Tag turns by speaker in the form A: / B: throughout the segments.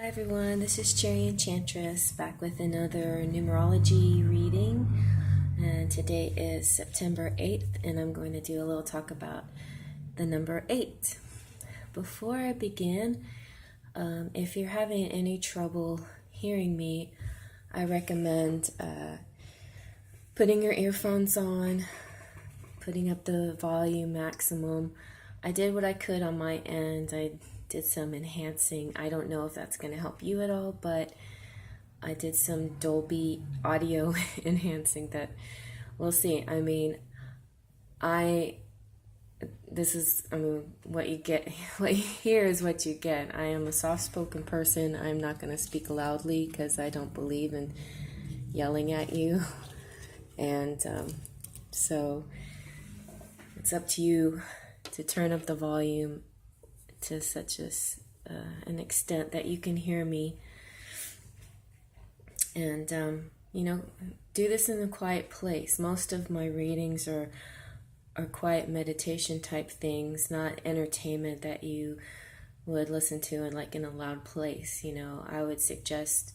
A: Hi everyone, this is Cherry Enchantress back with another numerology reading, and today is September 8th and I'm going to do a little talk about the number 8. Before I begin, if you're having any trouble hearing me, I recommend putting your earphones on, putting up the volume maximum. I did what I could on my end. I did some enhancing. I don't know if that's going to help you at all, but I did some Dolby audio enhancing that we'll see. What you get, what you hear is what you get. I am a soft-spoken person. I'm not going to speak loudly because I don't believe in yelling at you. And so it's up to you to turn up the volume to such an extent that you can hear me, and do this in a quiet place. Most of my readings are quiet meditation type things, not entertainment that you would listen to in a loud place. I would suggest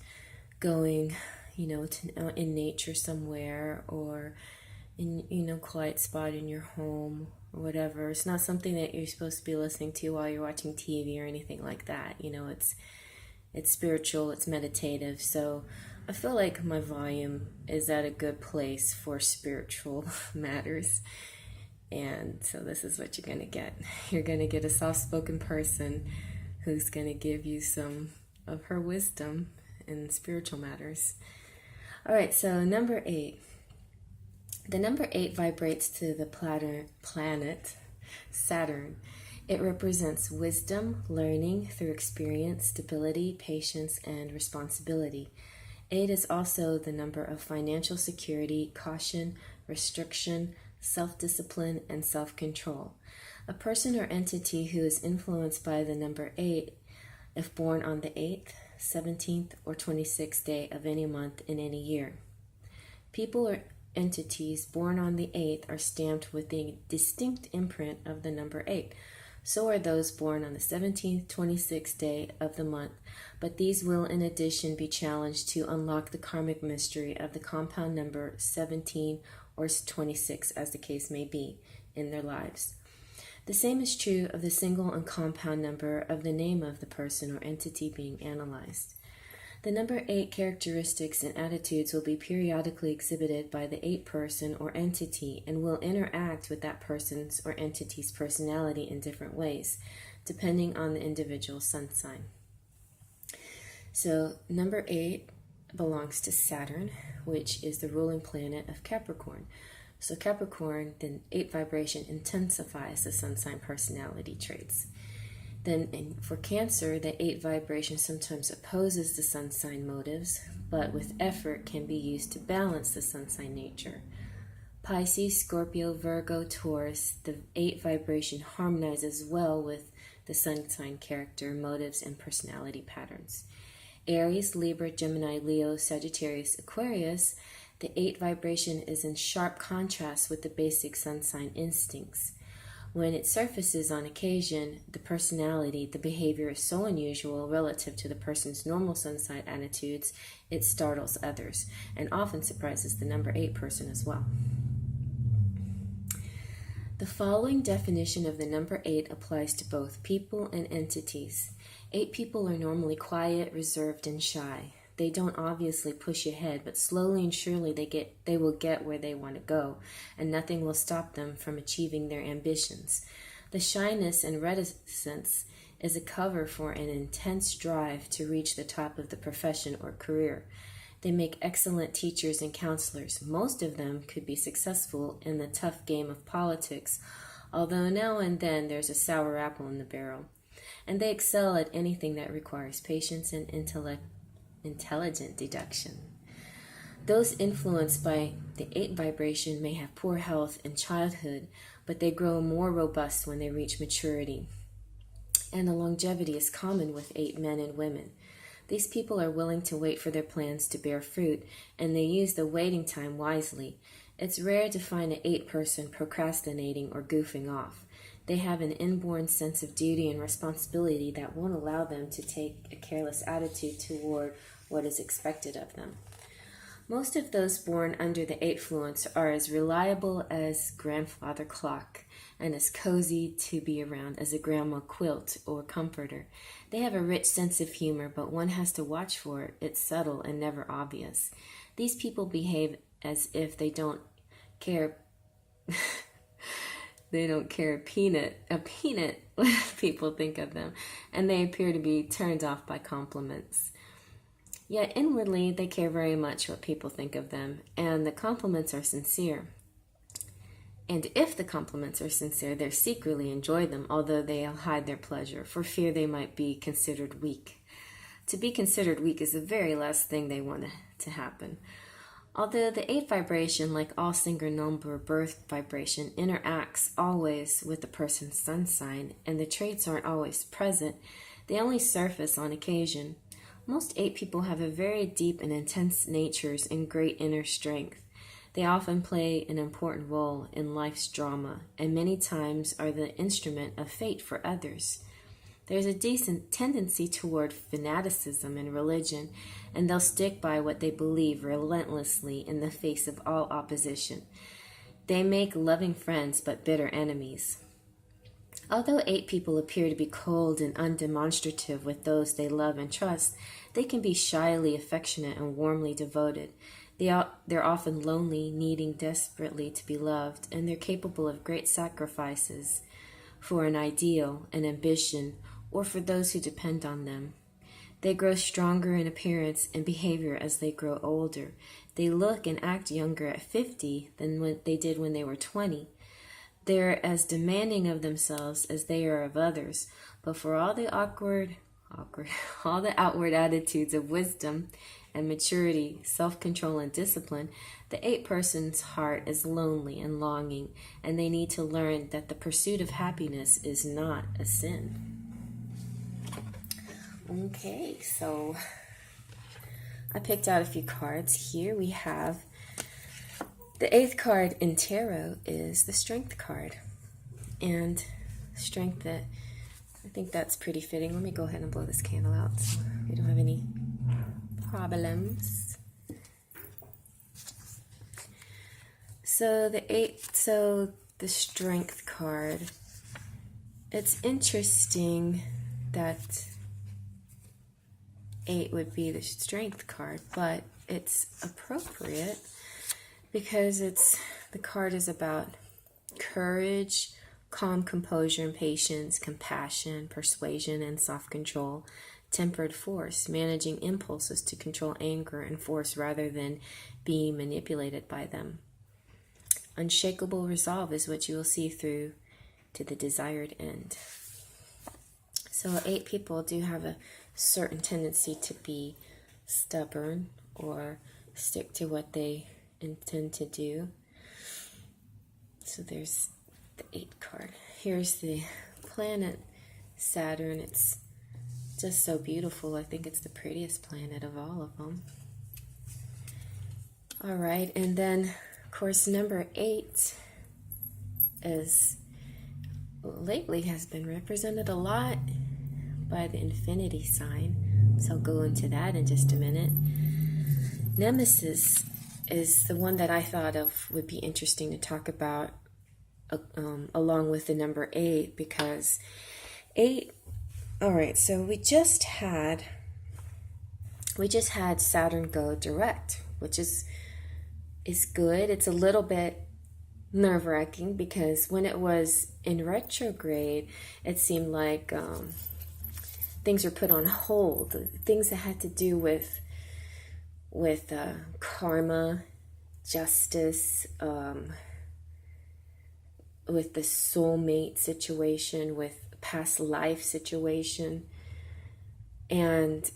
A: going in nature somewhere, or in quiet spot in your home or whatever. It's not something that you're supposed to be listening to while you're watching TV or anything like that. It's spiritual, it's meditative. So I feel like my volume is at a good place for spiritual matters. And so this is what you're going to get. You're going to get a soft-spoken person who's going to give you some of her wisdom in spiritual matters. All right, so number 8. The number 8 vibrates to the planet Saturn. It represents wisdom, learning through experience, stability, patience, and responsibility. 8 is also the number of financial security, caution, restriction, self-discipline, and self-control. A person or entity who is influenced by the number 8, if born on the 8th, 17th, or 26th day of any month in any year. People or entities born on the 8th are stamped with the distinct imprint of the number 8. So are those born on the 17th, 26th day of the month, but these will in addition be challenged to unlock the karmic mystery of the compound number 17 or 26, as the case may be, in their lives. The same is true of the single and compound number of the name of the person or entity being analyzed. The number 8 characteristics and attitudes will be periodically exhibited by the 8 person or entity and will interact with that person's or entity's personality in different ways, depending on the individual sun sign. So number 8 belongs to Saturn, which is the ruling planet of Capricorn. So Capricorn, the 8 vibration intensifies the sun sign personality traits. Then for Cancer, the 8 vibration sometimes opposes the sun sign motives, but with effort can be used to balance the sun sign nature. Pisces, Scorpio, Virgo, Taurus, the 8 vibration harmonizes well with the sun sign character, motives, and personality patterns. Aries, Libra, Gemini, Leo, Sagittarius, Aquarius, the 8 vibration is in sharp contrast with the basic sun sign instincts. When it surfaces on occasion, the personality, the behavior is so unusual relative to the person's normal sun sign attitudes, it startles others and often surprises the number 8 person as well. The following definition of the number 8 applies to both people and entities. 8 people are normally quiet, reserved, and shy. They don't obviously push ahead, but slowly and surely they will get where they want to go, and nothing will stop them from achieving their ambitions. The shyness and reticence is a cover for an intense drive to reach the top of the profession or career. They make excellent teachers and counselors. Most of them could be successful in the tough game of politics, although now and then there's a sour apple in the barrel. And they excel at anything that requires patience and intelligent deduction. Those influenced by the 8 vibration may have poor health in childhood, but they grow more robust when they reach maturity. And the longevity is common with 8 men and women. These people are willing to wait for their plans to bear fruit, and they use the waiting time wisely. It's rare to find an 8 person procrastinating or goofing off. They have an inborn sense of duty and responsibility that won't allow them to take a careless attitude toward what is expected of them. Most of those born under the 8 fluence are as reliable as grandfather clock and as cozy to be around as a grandma quilt or comforter. They have a rich sense of humor, but one has to watch for it. It's subtle and never obvious. These people behave as if they don't care they don't care a peanut what people think of them, and they appear to be turned off by compliments. Yet inwardly, they care very much what people think of them, and the compliments are sincere. And if the compliments are sincere, they secretly enjoy them, although they hide their pleasure, for fear they might be considered weak. To be considered weak is the very last thing they want to happen. Although the 8 vibration, like all single number birth vibration, interacts always with the person's sun sign, and the traits aren't always present, they only surface on occasion. Most 8 people have a very deep and intense natures and great inner strength. They often play an important role in life's drama, and many times are the instrument of fate for others. There's a decent tendency toward fanaticism in religion, and they'll stick by what they believe relentlessly in the face of all opposition. They make loving friends but bitter enemies. Although 8 people appear to be cold and undemonstrative with those they love and trust, they can be shyly affectionate and warmly devoted. They're often lonely, needing desperately to be loved, and they're capable of great sacrifices for an ideal, an ambition, or for those who depend on them. They grow stronger in appearance and behavior as they grow older. They look and act younger at 50 than what they did when they were 20. They're as demanding of themselves as they are of others, but for all the all the outward attitudes of wisdom and maturity, self-control and discipline, the 8 person's heart is lonely and longing, and they need to learn that the pursuit of happiness is not a sin. Okay, so I picked out a few cards. Here we have the 8th card in tarot is the Strength card. And strength, that I think that's pretty fitting. Let me go ahead and blow this candle out so we don't have any problems. So the Strength card. It's interesting that 8 would be the Strength card, but it's appropriate because the card is about courage, calm composure and patience, compassion, persuasion and self-control, tempered force, managing impulses to control anger and force rather than being manipulated by them. Unshakable resolve is what you will see through to the desired end. So 8 people do have a certain tendency to be stubborn or stick to what they intend to do. So there's the 8 card. Here's the planet Saturn. It's just so beautiful. I think it's the prettiest planet of all of them. All right, and then of course number 8 is lately has been represented a lot by the infinity sign. So I'll go into that in just a minute. Nemesis is the one that I thought of would be interesting to talk about along with the number 8, because 8, all right, so we just had Saturn go direct, which is good. It's a little bit nerve-wracking because when it was in retrograde, it seemed like things were put on hold. Things that had to do with karma, justice, with the soulmate situation, with past life situation. And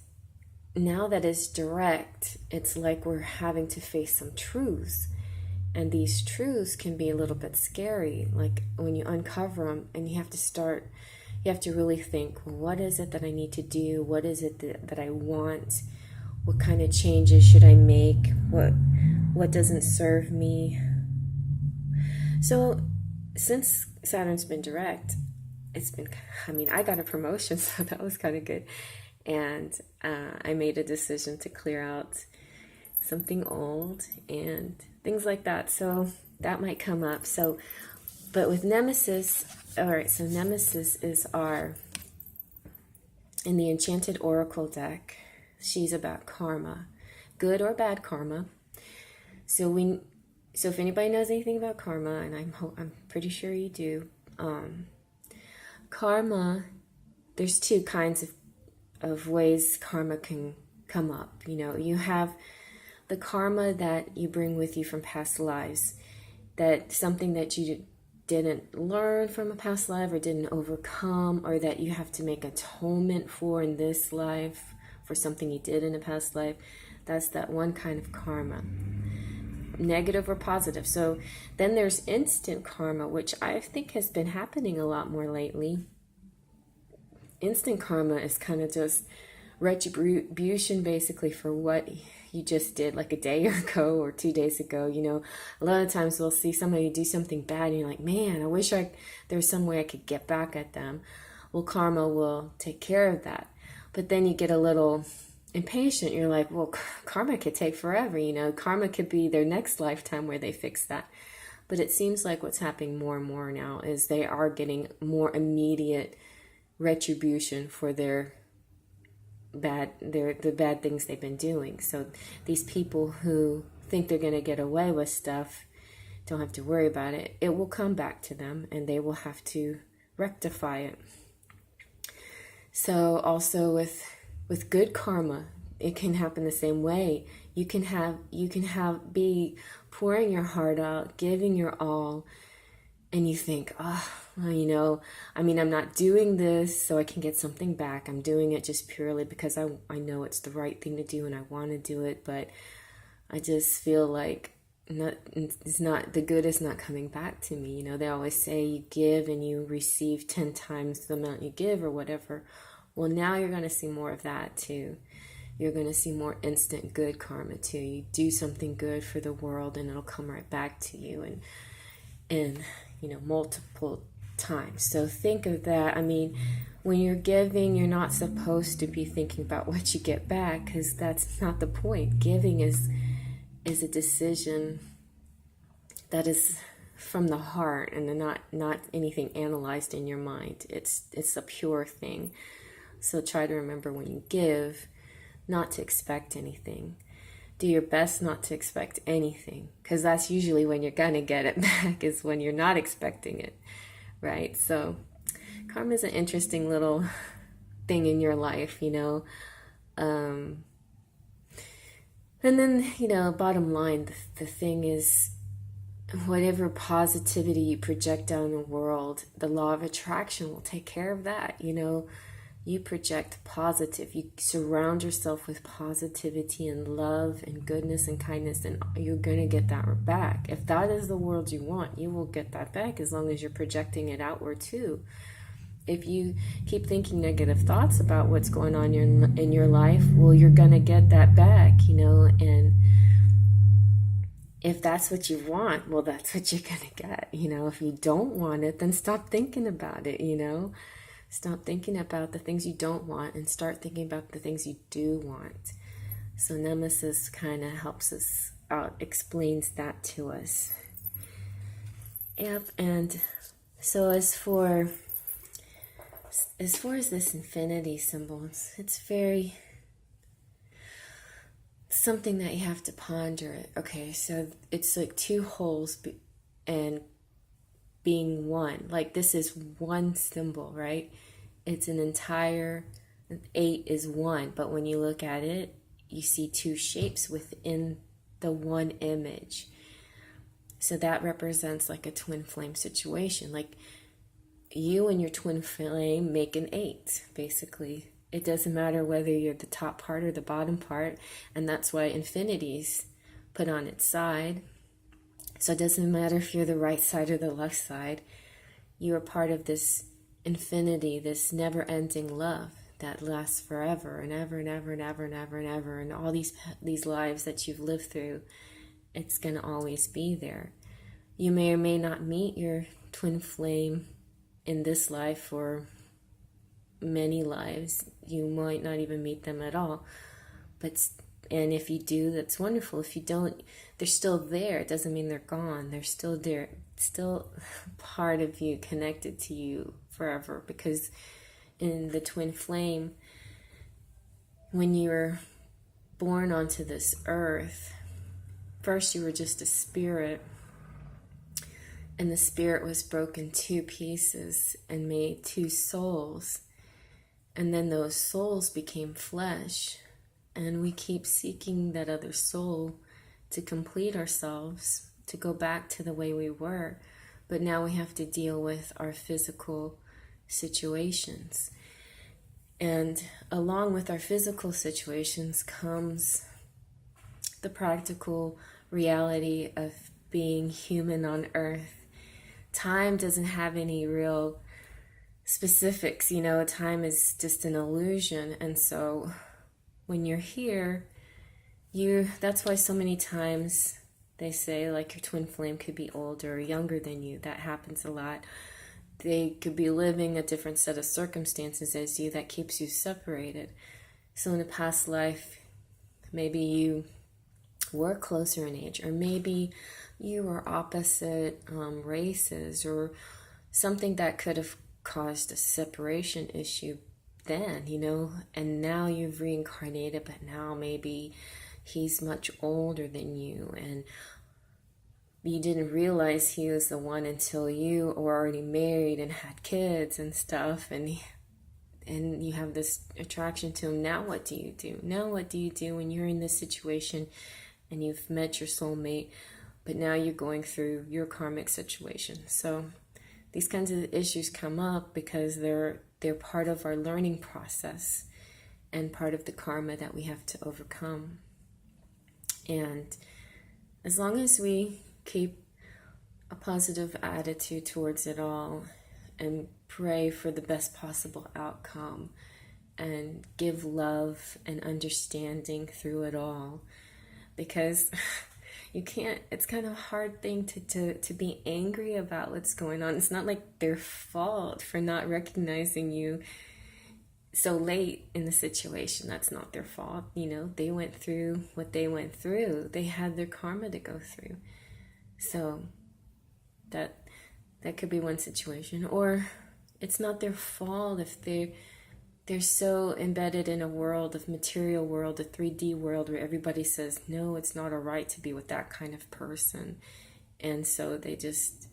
A: now that it's direct, it's like we're having to face some truths. And these truths can be a little bit scary, like when you uncover them and you have to really think, well, what is it that I need to do? What is it that I want? What kind of changes should I make? What doesn't serve me? So since Saturn's been direct, I got a promotion, so that was kind of good. And I made a decision to clear out something old and things like that. So that might come up. So, but with Nemesis, all right, so Nemesis is in the Enchanted Oracle deck, she's about karma, good or bad karma. So if anybody knows anything about karma, and I'm pretty sure you do, karma, there's two kinds of ways karma can come up. You have the karma that you bring with you from past lives, that something that you didn't learn from a past life or didn't overcome, or that you have to make atonement for in this life for something you did in a past life. That's that one kind of karma, negative or positive. So then there's instant karma, which I think has been happening a lot more lately. Instant karma is kind of just retribution basically for what you just did like a day ago or 2 days ago. A lot of times we'll see somebody do something bad and you're like, man, I wish there was some way I could get back at them. Well, karma will take care of that. But then you get a little impatient. You're like, well, karma could take forever. Karma could be their next lifetime where they fix that. But it seems like what's happening more and more now is they are getting more immediate retribution for the bad things they've been doing. So these people who think they're going to get away with stuff don't have to worry about it. It will come back to them and they will have to rectify it. So also with good karma, it can happen the same way. You can be pouring your heart out, giving your all, and you think, I'm not doing this so I can get something back. I'm doing it just purely because I know it's the right thing to do and I want to do it, but I just feel like the good is not coming back to me. They always say you give and you receive 10 times the amount you give or whatever. Well, now you're going to see more of that too. You're going to see more instant good karma too. You do something good for the world and it'll come right back to you and multiple times. So think of that. When you're giving, you're not supposed to be thinking about what you get back, because that's not the point. Giving is a decision that is from the heart and not anything analyzed in your mind. It's a pure thing. So try to remember when you give, not to expect anything. Do your best not to expect anything, because that's usually when you're going to get it back, is when you're not expecting it, right? So karma is an interesting little thing in your life, And then, bottom line, the thing is, whatever positivity you project out in the world, the law of attraction will take care of that, You project positive. You surround yourself with positivity and love and goodness and kindness, and you're going to get that back. If that is the world you want, you will get that back as long as you're projecting it outward too. If you keep thinking negative thoughts about what's going on in your life, well, you're going to get that back, And if that's what you want, well, that's what you're going to get. If you don't want it, then stop thinking about it, Stop thinking about the things you don't want and start thinking about the things you do want. So Nemesis kind of helps us out, explains that to us. Yep, and so as far as this infinity symbol, it's something that you have to ponder. Okay, so it's like two holes and being one. Like this is one symbol, right? It's an entire 8 is one, but when you look at it, you see two shapes within the one image. So that represents like a twin flame situation. Like you and your twin flame make an 8, basically. It doesn't matter whether you're the top part or the bottom part, and that's why infinity's put on its side. So it doesn't matter if you're the right side or the left side. You are part of this infinity, this never-ending love that lasts forever and ever and ever and ever and ever and ever. And all these lives that you've lived through, it's going to always be there. You may or may not meet your twin flame in this life or many lives. You might not even meet them at all. And if you do, that's wonderful. If you don't, they're still there. It doesn't mean they're gone. They're still there, still part of you, connected to you forever. Because in the twin flame, when you were born onto this earth, first you were just a spirit, and the spirit was broken 2 pieces and made 2 souls. And then those souls became flesh. And we keep seeking that other soul to complete ourselves, to go back to the way we were. But now we have to deal with our physical situations. And along with our physical situations comes the practical reality of being human on earth. Time doesn't have any real specifics, time is just an illusion. And so when you're here, that's why so many times they say like your twin flame could be older or younger than you. That happens a lot. They could be living a different set of circumstances as you that keeps you separated. So in a past life, maybe you were closer in age, or maybe you were opposite races, or something that could have caused a separation issue then, and now you've reincarnated, but now maybe he's much older than you, and you didn't realize he was the one until you were already married and had kids and stuff, and you have this attraction to him. Now what do you do? Now what do you do when you're in this situation and you've met your soulmate, but now you're going through your karmic situation? So these kinds of issues come up because they're part of our learning process and part of the karma that we have to overcome. And as long as we keep a positive attitude towards it all and pray for the best possible outcome and give love and understanding through it all, because it's kind of a hard thing to be angry about what's going on. It's not like their fault for not recognizing you so late in the situation. That's not their fault. They went through what they went through. They had their karma to go through. So that could be one situation. Or it's not their fault if they're so embedded in a world of material world, a 3D world, where everybody says, no, it's not all right to be with that kind of person. And so they just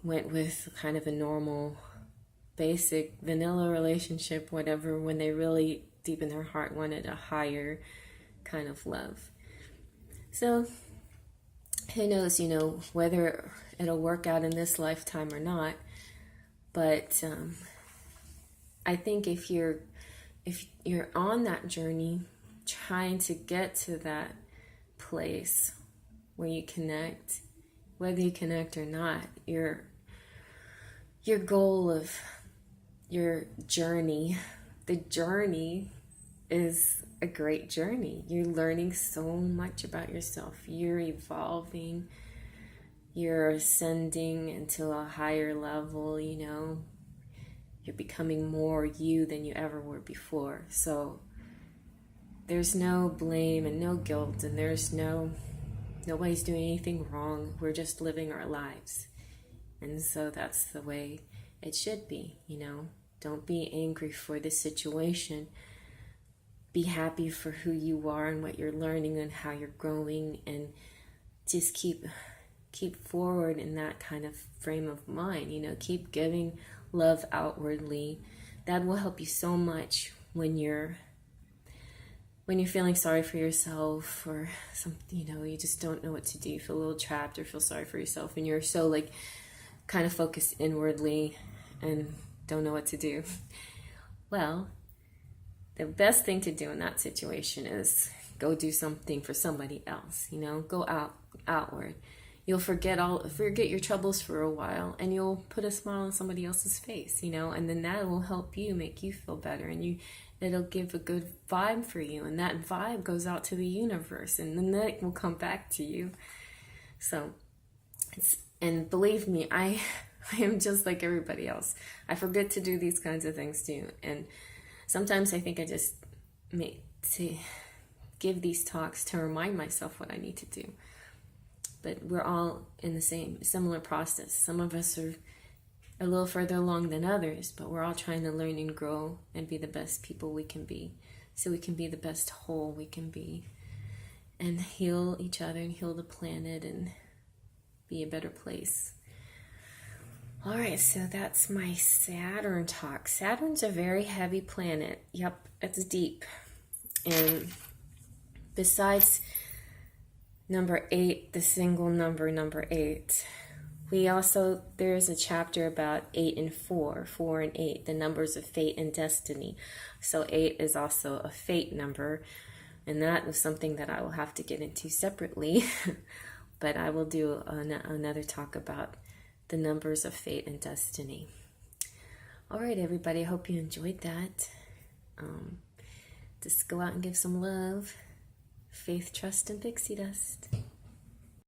A: went with kind of a normal, basic, vanilla relationship, whatever, when they really, deep in their heart, wanted a higher kind of love. So who knows, whether it'll work out in this lifetime or not. But I think if you're on that journey, trying to get to that place where you connect, whether you connect or not, your goal of your journey, the journey is a great journey. You're learning so much about yourself. You're evolving. You're ascending into a higher level, You're becoming more you than you ever were before. So there's no blame and no guilt, and nobody's doing anything wrong. We're just living our lives. And so that's the way it should be, Don't be angry for the situation. Be happy for who you are and what you're learning and how you're growing, and just keep forward in that kind of frame of mind, keep giving love outwardly. That will help you so much when you're feeling sorry for yourself, or something, you just don't know what to do. You feel a little trapped or feel sorry for yourself, and you're so kind of focused inwardly and don't know what to do. Well, the best thing to do in that situation is go do something for somebody else, go outward. You'll forget your troubles for a while, and you'll put a smile on somebody else's face, and then that will help you, make you feel better, and it'll give a good vibe for you, and that vibe goes out to the universe, and then that will come back to you. So, and believe me, I am just like everybody else. I forget to do these kinds of things too. And sometimes I think I just make to give these talks to remind myself what I need to do. But we're all in the similar process. Some of us are a little further along than others, but we're all trying to learn and grow and be the best people we can be, so we can be the best whole we can be, and heal each other and heal the planet and be a better place. All right, so that's my Saturn talk. Saturn's a very heavy planet. Yep, it's deep. And besides number 8, the single number 8, there's a chapter about 8 and 4 and 8, the numbers of fate and destiny. So 8 is also a fate number, and that was something that I will have to get into separately. But I will do another talk about the numbers of fate and destiny. All right, everybody, I hope you enjoyed that. Just go out and give some love, faith, trust, and pixie dust.